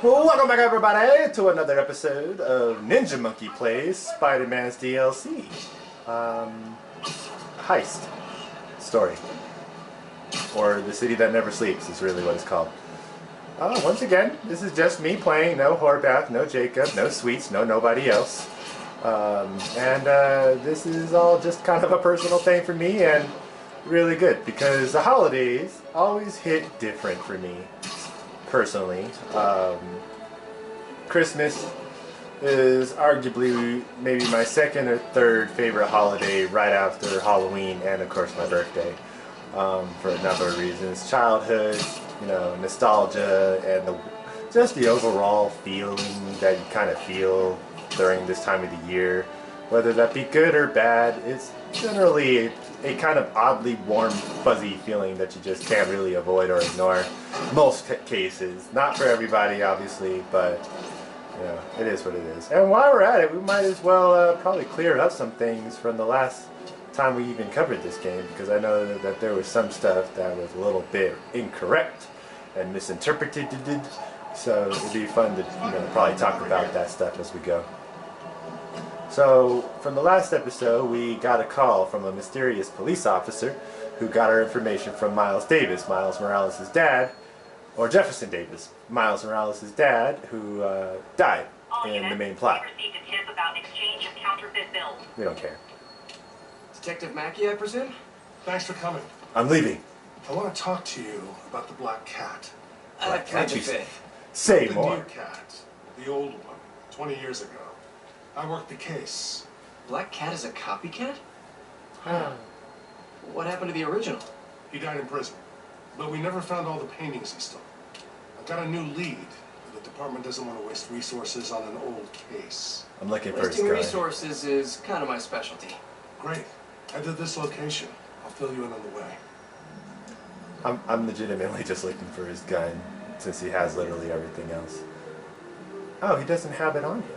Welcome back, everybody, to another episode of Ninjamonkey Plays Spider-Man's DLC. Heist story. Or The City That Never Sleeps is really what it's called. Once again, this is just me playing. No Horbath, no Jacob, no Sweets, no nobody else. This is all just kind of a personal thing for me and really good because the holidays always hit different for me. Personally, Christmas is arguably maybe my second or third favorite holiday right after Halloween and of course my birthday, for a number of reasons. Childhood, you know, nostalgia, and just the overall feeling that you kind of feel during this time of the year. Whether that be good or bad, it's generally a kind of oddly warm, fuzzy feeling that you just can't really avoid or ignore. Most cases. Not for everybody, obviously, but you know, it is what it is. And while we're at it, we might as well probably clear up some things from the last time we even covered this game, because I know that there was some stuff that was a little bit incorrect and misinterpreted. So it'd be fun to, you know, probably talk about that stuff as we go. So, from the last episode, we got a call from a mysterious police officer who got our information from Miles Davis, Miles Morales' dad, or Jefferson Davis, Miles Morales' dad, who died in the main plot. We received a tip about an exchange of counterfeit bills. We don't care. Detective Mackey, I presume? Thanks for coming. I'm leaving. I want to talk to you about the Black Cat. I plead the Jesus. fifth. Say The more. new cat. The old one. 20 years ago. I worked the case. Black Cat is a copycat? What happened to the original? He died in prison. But we never found all the paintings he stole. I've got a new lead. But the department doesn't want to waste resources on an old case. I'm looking for his Wasting guy. resources is kind of my specialty. Great. Head to this location. I'll fill you in on the way. I'm legitimately just looking for his gun, since he has literally everything else. Oh, he doesn't have it on him.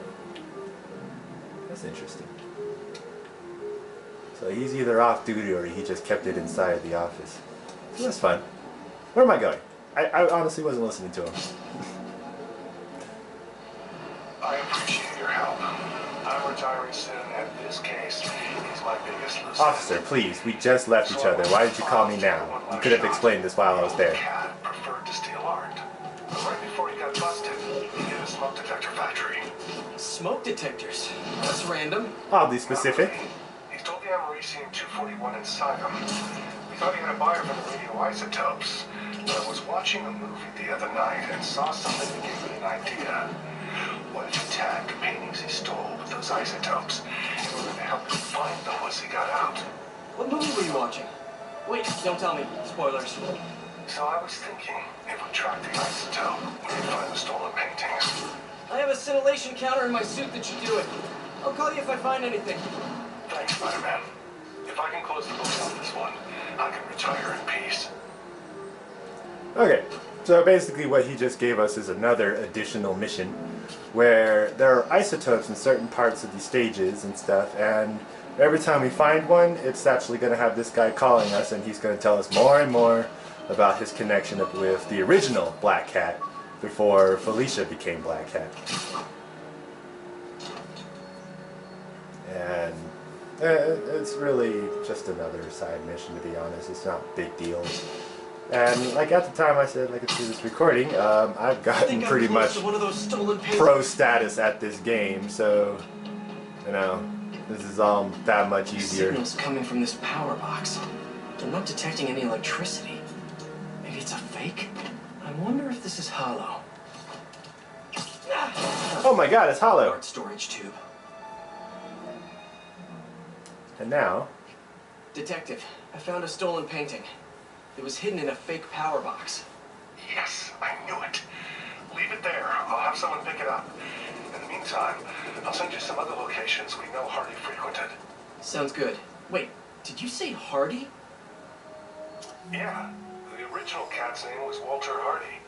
That's interesting. So he's either off duty or he just kept it inside the office. So that's fun. Where am I going? I honestly wasn't listening to him. I appreciate your help. I'm retiring soon, and this case is my biggest loser. Officer, please, we just left each other. Why did you call me now? You could have explained this while I was there. Cat preferred to steal art. But right before he got busted, he hit a smoke detector factory. Smoke detectors. That's random. Oddly specific. He stole the americium-241 inside him. We thought he had a buyer for the radioisotopes, but I was watching a movie the other night and saw something that gave me an idea. What if he tagged the paintings he stole with those isotopes in order to help him find them once he got out? What movie were you watching? Wait, don't tell me. Spoilers. So I was thinking, if we track the isotope, we could find the stolen paintings. I have a scintillation counter in my suit that should do it. I'll call you if I find anything. Thanks, Spider-Man. If I can close the books on this one, I can retire in peace. Okay, so basically what he just gave us is another additional mission where there are isotopes in certain parts of the stages and stuff, and every time we find one, it's actually going to have this guy calling us, and he's going to tell us more and more about his connection with the original Black Cat before Felicia became Black Cat. And it's really just another side mission, to be honest. It's not a big deal. And like at the time I said, like through this recording, I've gotten pretty much one of those stolen paintings. pro status at this game, so you know, this is all that much easier. Signals coming from this power box. I'm not detecting any electricity. Maybe it's a fake? I wonder if this is hollow. Oh my god, it's hollow! Art storage tube. And now... Detective, I found a stolen painting. It was hidden in a fake power box. Yes, I knew it. Leave it there. I'll have someone pick it up. In the meantime, I'll send you some other locations we know Hardy frequented. Sounds good. Wait, did you say Hardy? Yeah, the original cat's name was Walter Hardy.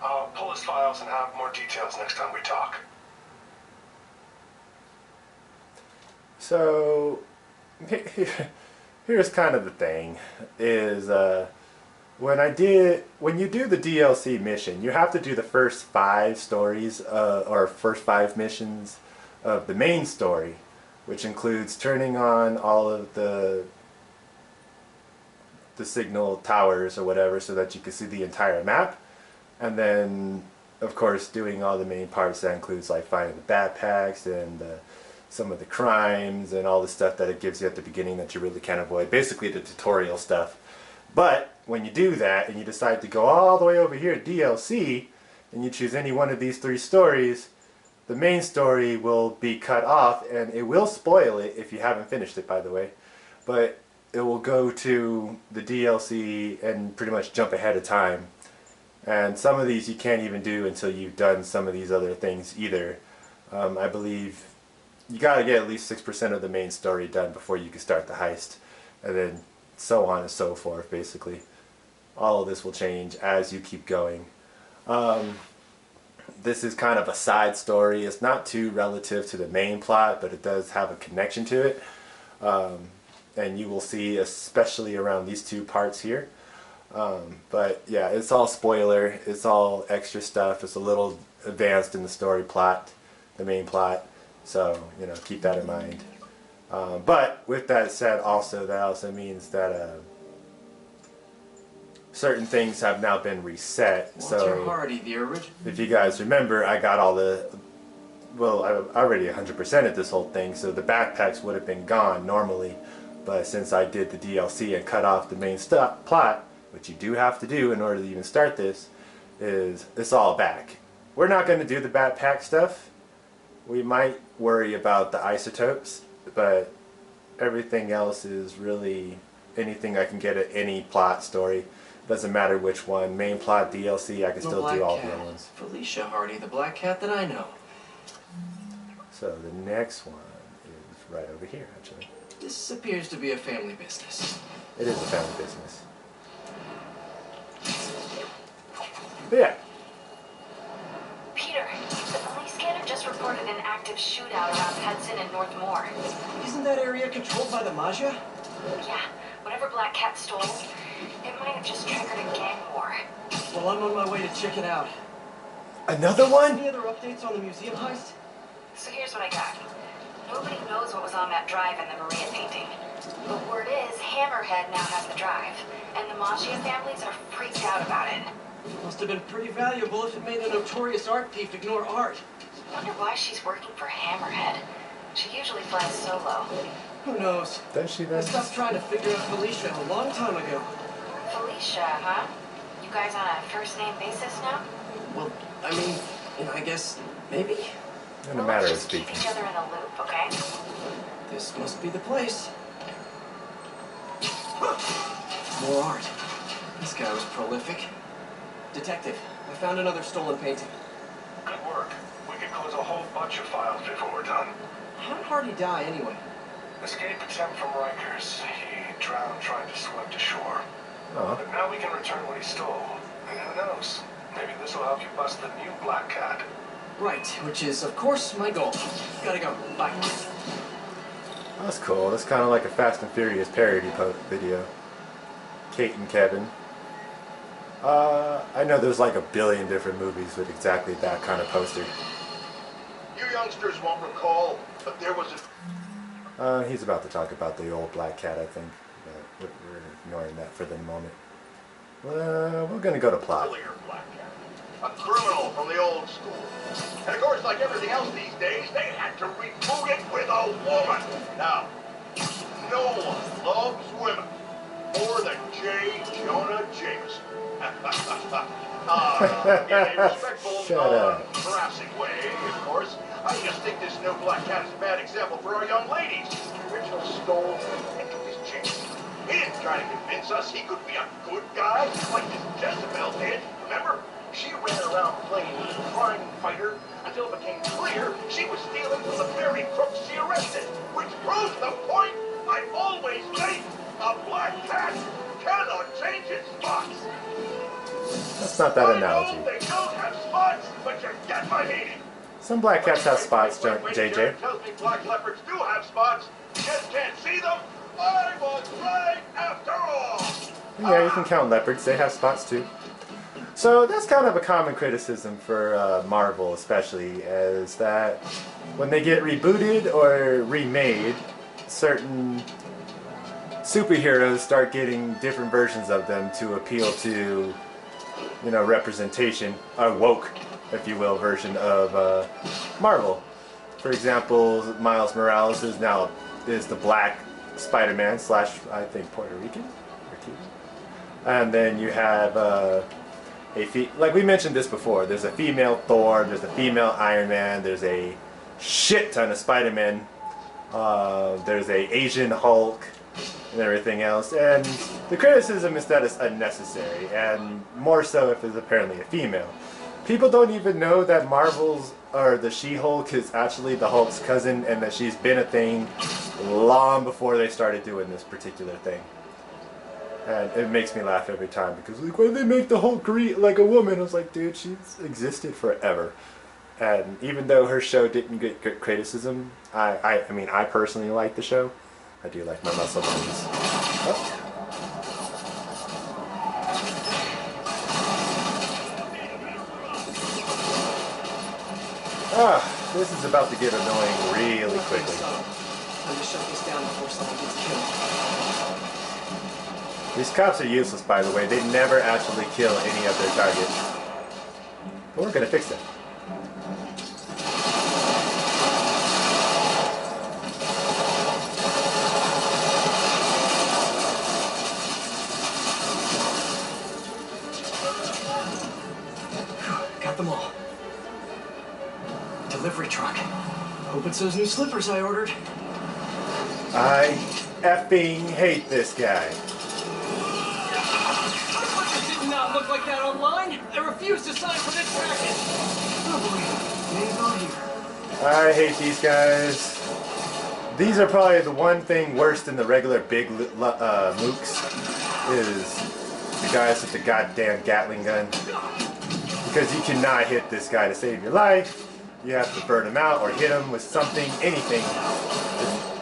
I'll pull his files and have more details next time we talk. So... here's kind of the thing, is when you do the DLC mission, you have to do the first 5 stories, or first 5 missions of the main story, which includes turning on all of the signal towers or whatever so that you can see the entire map, and then of course doing all the main parts that includes like finding the backpacks and some of the crimes and all the stuff that it gives you at the beginning that you really can't avoid, basically the tutorial stuff. But when you do that and you decide to go all the way over here to DLC and you choose any one of these 3 stories, the main story will be cut off, and it will spoil it if you haven't finished it, by the way, but it will go to the DLC and pretty much jump ahead of time. And some of these you can't even do until you've done some of these other things either. I believe you gotta get at least 6% of the main story done before you can start the heist, and then so on and so forth. Basically all of this will change as you keep going. This is kind of a side story. It's not too relative to the main plot, but it does have a connection to it, and you will see especially around these 2 parts here. But yeah, it's all spoiler, it's all extra stuff, it's a little advanced in the story plot, the main plot, so you know, keep that in mind. But with that said, also that also means that certain things have now been reset. Walter Hardy, the original. If you guys remember, I got all the, well, I already 100%ed this whole thing, so the backpacks would have been gone normally, but since I did the DLC and cut off the main plot, which you do have to do in order to even start this, is it's all back. We're not going to do the backpack stuff. We might worry about the isotopes, but everything else is really anything I can get at any plot story. Doesn't matter which one. Main plot, DLC, I can still do all the other ones. Felicia Hardy, the black cat that I know. So the next one is right over here, actually. This appears to be a family business. It is a family business. But yeah. Peter, the police scanner just reported an active shootout around Hudson and North Moor. Isn't that area controlled by the Mafia? Yeah, whatever Black Cat stole, it might have just triggered a gang war. Well, I'm on my way to check it out. Another one? Any other updates on the museum heist? So here's what I got. Nobody knows what was on that drive in the Maria painting. But word is, Hammerhead now has the drive, and the Mafia families are freaked out about it. Must have been pretty valuable if it made a notorious art thief ignore art. Wonder why she's working for Hammerhead. She usually flies solo. Who knows? Does she I then? stopped trying to figure out Felicia a long time ago. Felicia, huh? You guys on a first-name basis now? Well, I mean, I guess maybe. In a matter of Let's just keep speaking. each other in the loop, okay? This must be the place. More art. This guy was prolific. Detective, I found another stolen painting. Good work. We could close a whole bunch of files before we're done. How did Hardy die anyway? Escape attempt from Rikers. He drowned trying to swim to shore. Oh. But now we can return what he stole. And who knows? Maybe this will help you bust the new Black Cat. Right, which is, of course, my goal. Gotta go. Bye. That's cool. That's kind of like a Fast and Furious parody video. Kate and Kevin. I know there's like a billion different movies with exactly that kind of poster. You youngsters won't recall, but there was a... He's about to talk about the old Black Cat, I think. But we're ignoring that for the moment. We're gonna go to plot. earlier Black Cat. A criminal from the old school. And of course, like everything else these days, they had to reboot it with a woman. Now, no one loves women more than J. Jonah Jameson. In a respectful, Shut up. non-harassing way, of course. I just think this new Black Cat is a bad example for our young ladies. The original stole and took his chance. He didn't try to convince us he could be a good guy like this Jezebel did. Remember? She ran around playing crime fighter until it became clear she was stealing from the very crooks she arrested. Which proves the point I always make. A Black Cat cannot change its spots. That's not that I analogy. know they don't have spots, but you get my meaning. Some Black Cats have spots, Wait, JJ. Jared tells me black leopards do have spots. Just can't see them. I was right after all. Yeah, you can count leopards. They have spots too. So that's kind of a common criticism for Marvel, especially, is that when they get rebooted or remade, certain superheroes start getting different versions of them to appeal to, you know, representation, a woke, if you will, version of Marvel. For example, Miles Morales is the black Spider-Man / I think Puerto Rican or Cuban. And then you have like we mentioned this before, there's a female Thor, there's a female Iron Man, there's a shit ton of Spider-Man, there's a Asian Hulk, and everything else. And the criticism is that it's unnecessary, and more so if it's apparently a female. People don't even know that the She-Hulk is actually the Hulk's cousin, and that she's been a thing long before they started doing this particular thing. And it makes me laugh every time, because like, why do they make the Hulk like a woman? I was like, dude, she's existed forever. And even though her show didn't get good criticism, I mean, I personally like the show. I do like my muscle buddies. Oh. Ah, this is about to get annoying really quickly. I'm just shut this down before someone gets killed. These cops are useless, by the way. They never actually kill any of their targets. But we're gonna fix that. Got them all. Delivery truck. Hope it's those new slippers I ordered. I effing hate this guy. It did not look like that online. I refuse to sign for this package. Oh boy, name's on here. I hate these guys. These are probably the one thing worse than the regular big mooks is the guys with the goddamn Gatling gun. Because you cannot hit this guy to save your life. You have to burn him out or hit him with something, anything.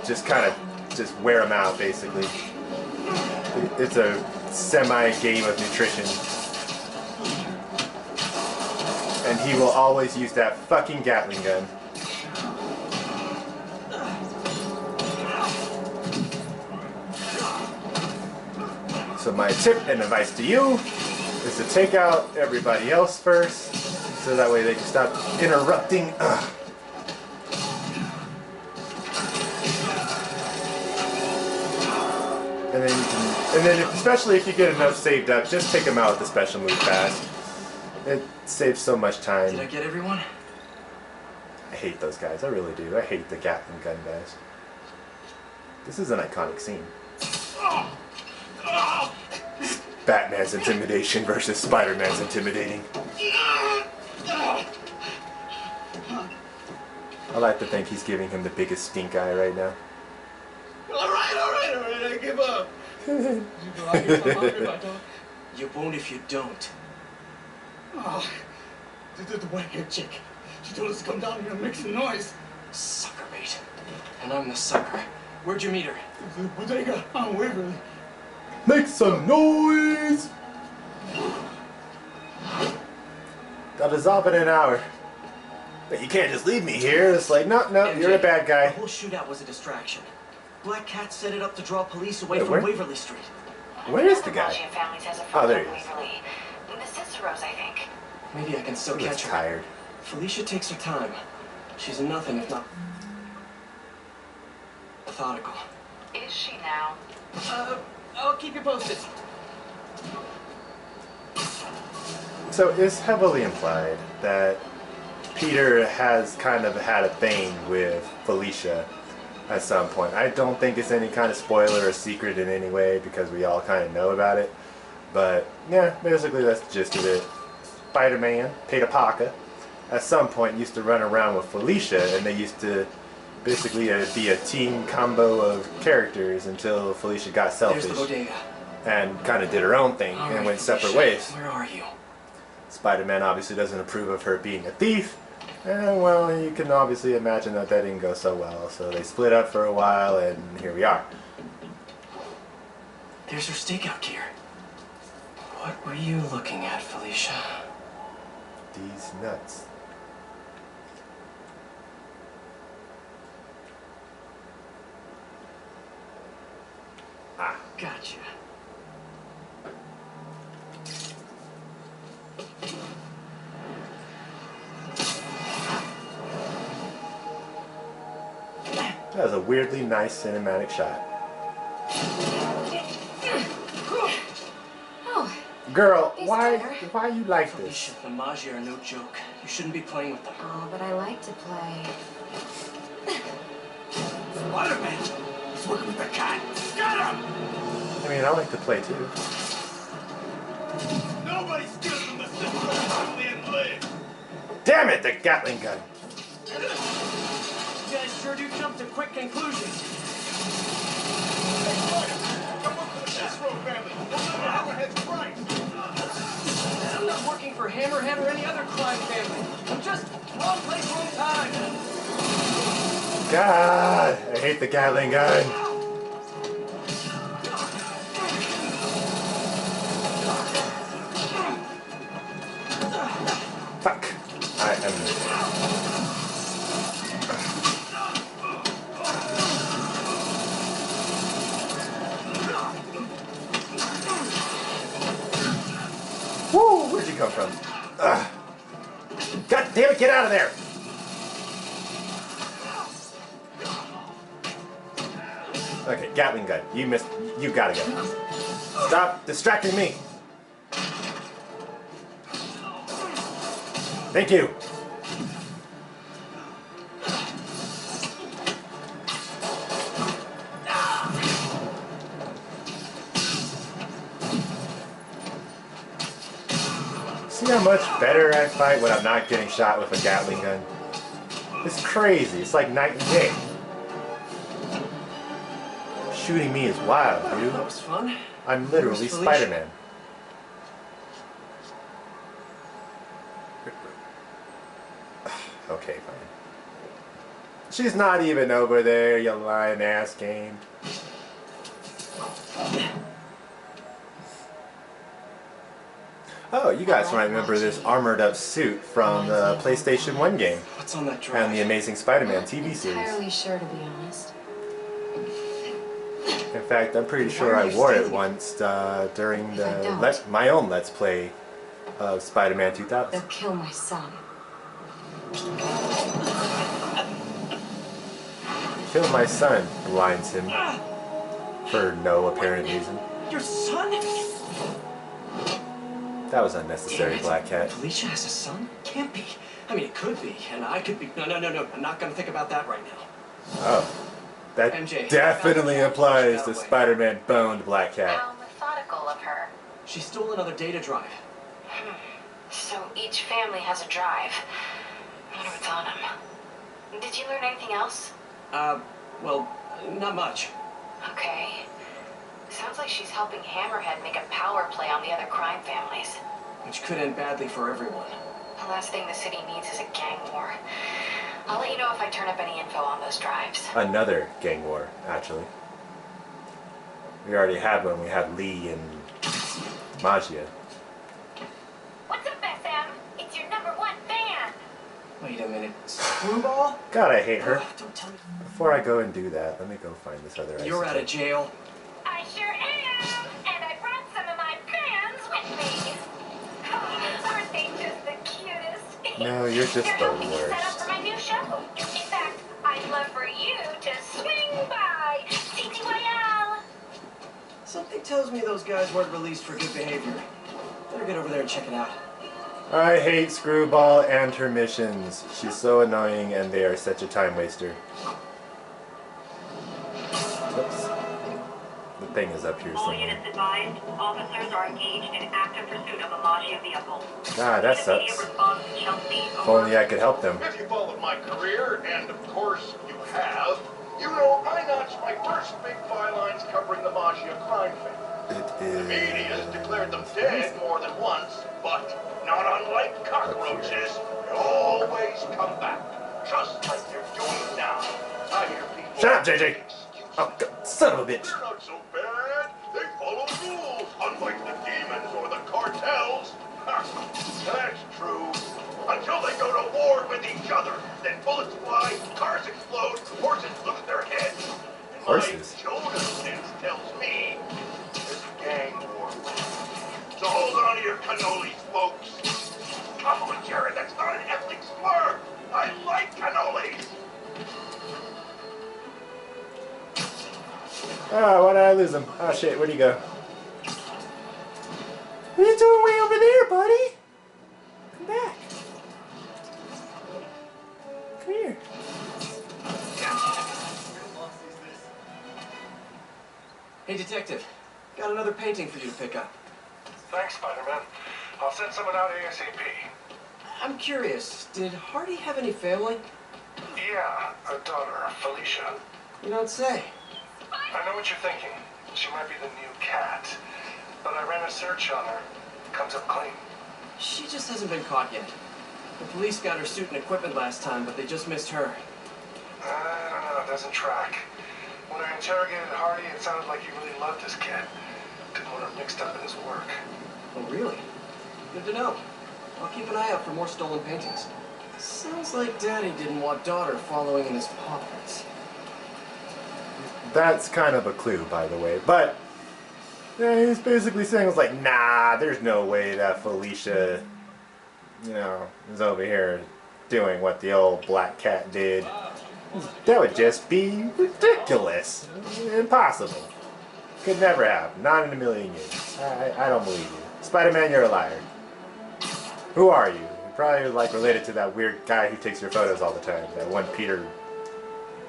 Just kind of just wear him out, basically. It's a semi-game of nutrition. And he will always use that fucking Gatling gun. So my tip and advice to you is to take out everybody else first, so that way they can stop interrupting. And then especially if you get enough saved up, just take them out with the special move fast. It saves so much time. Did I get everyone? I hate those guys, I really do. I hate the Gatling gun guys. This is an iconic scene. Batman's intimidation versus Spider-Man's intimidating. I like to think he's giving him the biggest stink eye right now. Alright, I give up. You won't if you don't. Oh, the white-haired chick. She told us to come down here and make some noise. Sucker bait. And I'm the sucker. Where'd you meet her? The bodega on Waverly. Make some noise! Got to zop in an hour. But you can't just leave me here. It's like, no, MJ, you're a bad guy. The whole shootout was a distraction. Black Cat set it up to draw police away from where? Waverly Street. Where is the guy? Mafia families has a Oh, there front he is. on Waverly. The Ciceros, I think. Maybe I can still He was catch her. tired. Felicia takes her time. She's nothing if not methodical. Is she now? I'll keep you posted. So it's heavily implied that Peter has kind of had a thing with Felicia at some point. I don't think it's any kind of spoiler or secret in any way because we all kind of know about it. But yeah, basically that's the gist of it. Spider-Man, Peter Parker, at some point used to run around with Felicia, and they used to basically be a team combo of characters until Felicia got selfish There's the bodega. and kind of did her own thing All and right, went separate Felicia, ways. Where are you? Spider-Man obviously doesn't approve of her being a thief, and well, you can obviously imagine that didn't go so well, so they split up for a while, and here we are. There's her stakeout gear. What were you looking at, Felicia? These nuts. Ah. Gotcha. That was a weirdly nice cinematic shot. Oh, Girl, These why better. you like this? Felicia, the Magi are no joke. You shouldn't be playing with them. oh, but I like to play. Spider-Man! He's working with the cat! Get him! I mean, I like to play too. Nobody steals from the system until the end live! Damn it, the Gatling gun. You guys sure do jump to quick conclusions. Hey, Spider! Come work for the Castro family! Don't let Hammerhead's price! I'm not working for Hammerhead or any other crime family. I'm just wrong place, wrong time. God, I hate the Gatling gun. Fuck. I am... Woo! Where'd you come from? Ugh. God damn it, get out of there! Okay, Gatling gun. You missed. You gotta go. Stop distracting me. Thank you. See how much better I fight when I'm not getting shot with a Gatling gun? It's crazy. It's like night and day. Shooting me is wild, dude. That was fun. I'm literally Where's Felicia? Spider-Man. Okay, fine. She's not even over there, you lying ass game. Oh, you guys might remember this armored up suit from the PlayStation 1 game What's on that drive? and the Amazing Spider-Man TV I'm series. entirely sure, to be honest. In fact, I'm pretty sure I wore it once during my own Let's Play of Spider-Man 2000. They'll kill my son. Kill my son blinds him for no apparent reason. Your son? That was unnecessary, Black Cat. Felicia has a son? Can't be. I mean, it could be, and I could be. No. I'm not gonna think about that right now. Oh. That MJ, definitely implies got the away. Spider-Man boned Black Cat. How methodical of her. She stole another data drive. So each family has a drive. I wonder what's on them. Did you learn anything else? Well, not much. Okay. Sounds like she's helping Hammerhead make a power play on the other crime families. Which could end badly for everyone. The last thing the city needs is a gang war. I'll let you know if I turn up any info on those drives. Another gang war, actually. We already had one. We had Lee and Magia. What's up, SM? It's your #1 fan! Wait a minute. Screwball? God, I hate her. Ugh, don't tell me. Before I go and do that, let me go find this other You're out of isotope. jail. I sure am! And I brought some of my fans with me! Aren't they just the cutest? No, you're just They're the helping me set up worst. for my new show. In fact, I'd love for you to swing by TTYL. Something tells me those guys weren't released for good behavior. Better get over there and check it out. I hate Screwball and her missions. She's so annoying and they are such a time waster. Oops. The thing is up here All somewhere. units advised, officers are engaged in active pursuit of a Magia vehicle. God, that sucks. Immediate response to Chelsea, If only I could help them. If you followed my career, and of course you have, you know I notched my first big bylines covering the Magia crime family. The media has declared them dead more than once, but not unlike cockroaches, they always come back, just like they're doing now. I hear people... Shut up, JJ! Excuse Oh, God, son of a bitch! They're not so bad. They follow the rules, unlike the demons or the That's true. Until they go to war with each other. Then bullets fly, cars explode, horses lose their heads. And Horses? my Jonah sense tells me this gang war wins. So hold on to your cannolis, folks. Come on, Jared, that's not an ethnic slur. I like cannolis. Oh, why did I lose him? Oh shit, where'd he go? What are you doing way over there, buddy? Come back. Come here. Hey, Detective. Got another painting for you to pick up. Thanks, Spider-Man. I'll send someone out ASAP. I'm curious, did Hardy have any family? Yeah, a daughter, Felicia. You don't say. I know what you're thinking. She might be the new cat. But I ran a search on her. Comes up clean. She just hasn't been caught yet. The police got her suit and equipment last time, but they just missed her. I don't know, it doesn't track. When I interrogated Hardy, it sounded like he really loved his kid. Didn't want her mixed up in his work. Oh, really? Good to know. I'll keep an eye out for more stolen paintings. Sounds like Daddy didn't want daughter following in his paw prints. That's kind of a clue, by the way. But yeah, he's basically saying, was like, nah, there's no way that Felicia, you know, is over here doing what the old black cat did. That would just be ridiculous. Impossible. Could never happen. Not in a million years. I don't believe you. Spider-Man, you're a liar. Who are you? You're probably like related to that weird guy who takes your photos all the time. That one Peter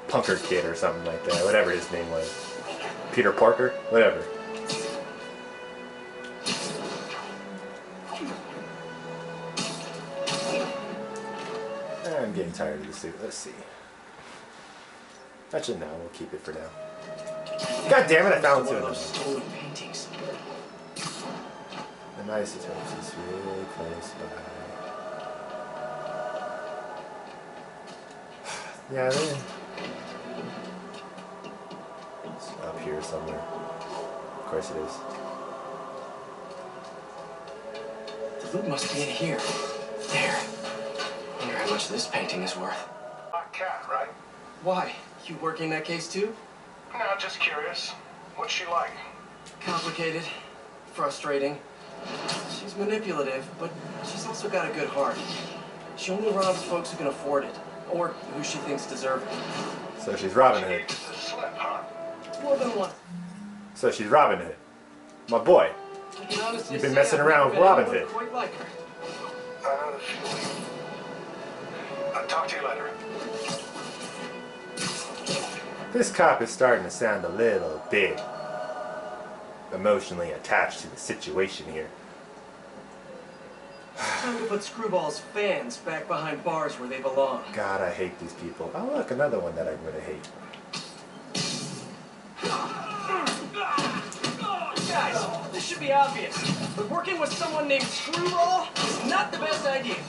Punker kid or something like that. Whatever his name was. Peter Parker? Whatever. I'm getting tired of the suit. Let's see. Actually, no, we'll keep it for now. God damn it, I found two of them. Stolen paintings. The isotopes is really close by. Yeah, they're it's up here somewhere. Of course it is. The loot must be in here. There. Wonder how much this painting is worth. Black cat, right? Why? You working that case too? No, just curious. What's she like? Complicated. Frustrating. She's manipulative, but she's also got a good heart. She only robs folks who can afford it, or who she thinks deserve it. So she's Robin She Hood. needs to slip, huh? More than one. So she's Robin Hood. My boy. I can honestly You've been say messing I've around never with met Robin anyone Hood. quite like her. I know the feeling. I'll talk to you later. This cop is starting to sound a little bit emotionally attached to the situation here. Time to put Screwball's fans back behind bars where they belong. God, I hate these people. Oh, look, another one that I'm going to hate. Guys, this should be obvious, but working with someone named Screwball is not the best idea.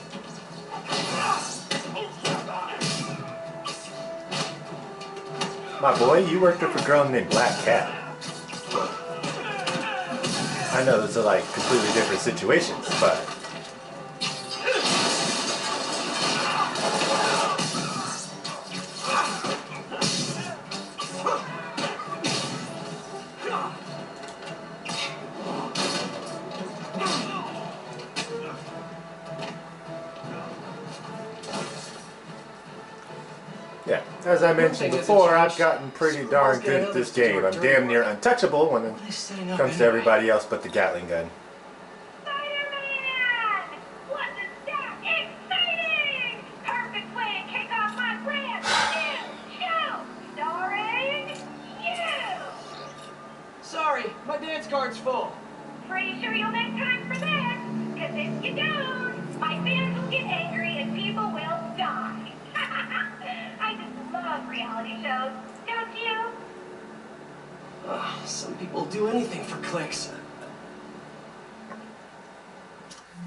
My boy, you worked with a girl named Black Cat. I know those are like completely different situations, but... Yeah, as I mentioned before, I've gotten pretty darn good at this game. I'm damn near untouchable when it comes to everybody else but the Gatling gun. Spider-Man! Wasn't that exciting? Perfect way to kick off my brand new show, starring you! Sorry, my dance card's full. Pretty sure you'll make time for this, because if you don't, my fans will get angry and people will die. I just love reality shows, don't you? Some people do anything for clicks.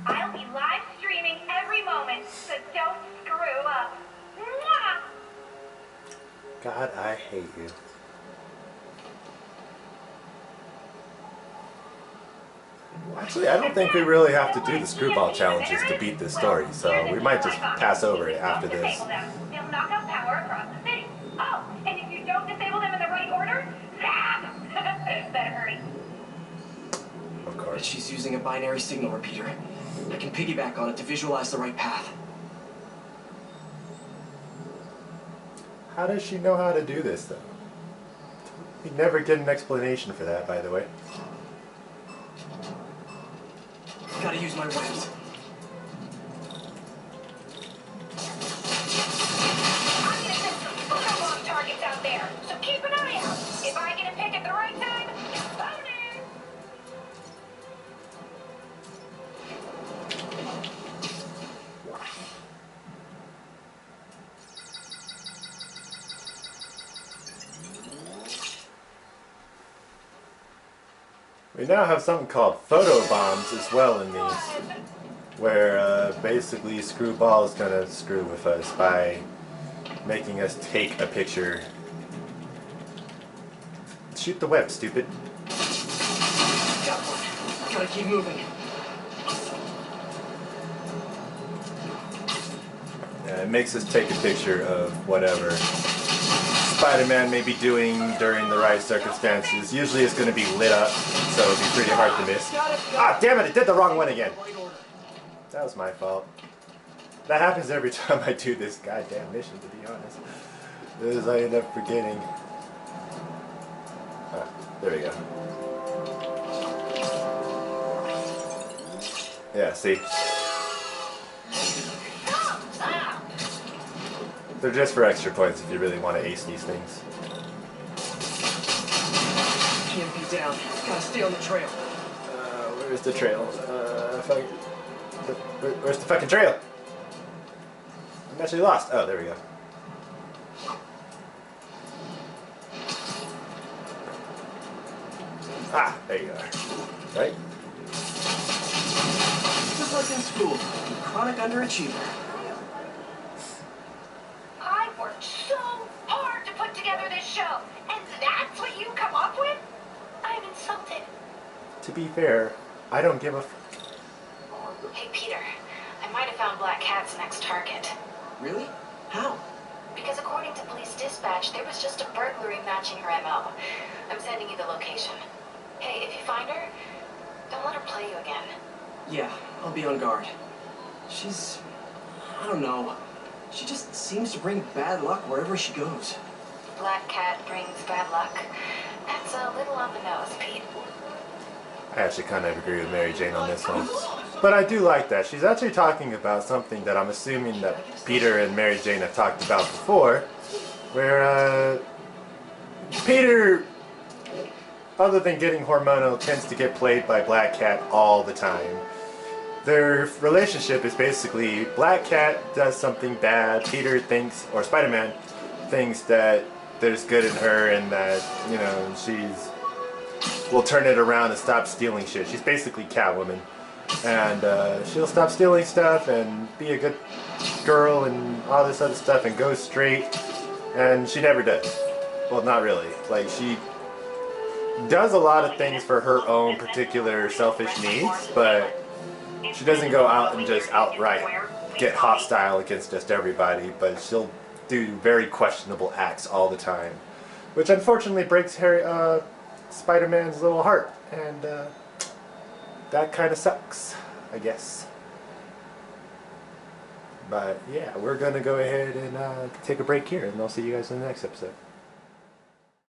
I'll be live streaming every moment, so don't screw up. Mwah! God, I hate you. Actually, I don't think we really have to do the screwball challenges to beat this story, so we might just pass over it after this. They'll knock out power across the city. Oh, and if you don't disable them in the right order, zap! Better hurry. Of But course. she's using a binary signal repeater. I can piggyback on it to visualize the right path. How does she know how to do this, though? We never get an explanation for that, by the way. Gotta use my webs. I'm gonna send some photobomb targets out there, so keep an eye out. If I get a pick at the right time, bonus! We now have something called photo bombs as well in these, where basically Screwball is gonna screw with us by making us take a picture. Shoot the web, stupid. Got one. Gotta keep moving. Yeah, it makes us take a picture of whatever Spider-Man may be doing during the right circumstances. Usually it's going to be lit up, so it'll be pretty hard to miss. Ah, damn it, it did the wrong one again. That was my fault. That happens every time I do this goddamn mission, to be honest. Because I end up forgetting. Ah, there we go. Yeah, see? They're just for extra points if you really want to ace these things. Can't be down. Gotta stay on the trail. Where's the trail? Where's the fucking trail? I'm actually lost. Oh, there we go. Ah, there you are. Right? Just like in school. Chronic underachiever. I worked so hard to put together this show, and that's what you come up with? I'm insulted. To be fair, I don't give a f. Hey, Peter. I might have found Black Cat's next target. Really? How? Because according to police dispatch, there was just a burglary matching her MO. I'm sending you the location. Hey, if you find her, don't let her play you again. Yeah, I'll be on guard. She's... I don't know. She just seems to bring bad luck wherever she goes. Black Cat brings bad luck. That's a little on the nose, Pete. I actually kind of agree with Mary Jane on this one. But I do like that. She's actually talking about something that I'm assuming that Peter and Mary Jane have talked about before. Where, Peter, other than getting hormonal, tends to get played by Black Cat all the time. Their relationship is basically Black Cat does something bad, Peter thinks, or Spider-Man thinks that there's good in her and that, you know, will turn it around and stop stealing shit. She's basically Catwoman. And she'll stop stealing stuff and be a good girl and all this other stuff and go straight. And she never does. Well, not really. Like, she does a lot of things for her own particular selfish needs, but she doesn't go out and just outright get hostile against just everybody, but she'll do very questionable acts all the time. Which unfortunately breaks Spider-Man's little heart, and that kind of sucks, I guess. But yeah, we're gonna go ahead and take a break here, and I'll see you guys in the next episode.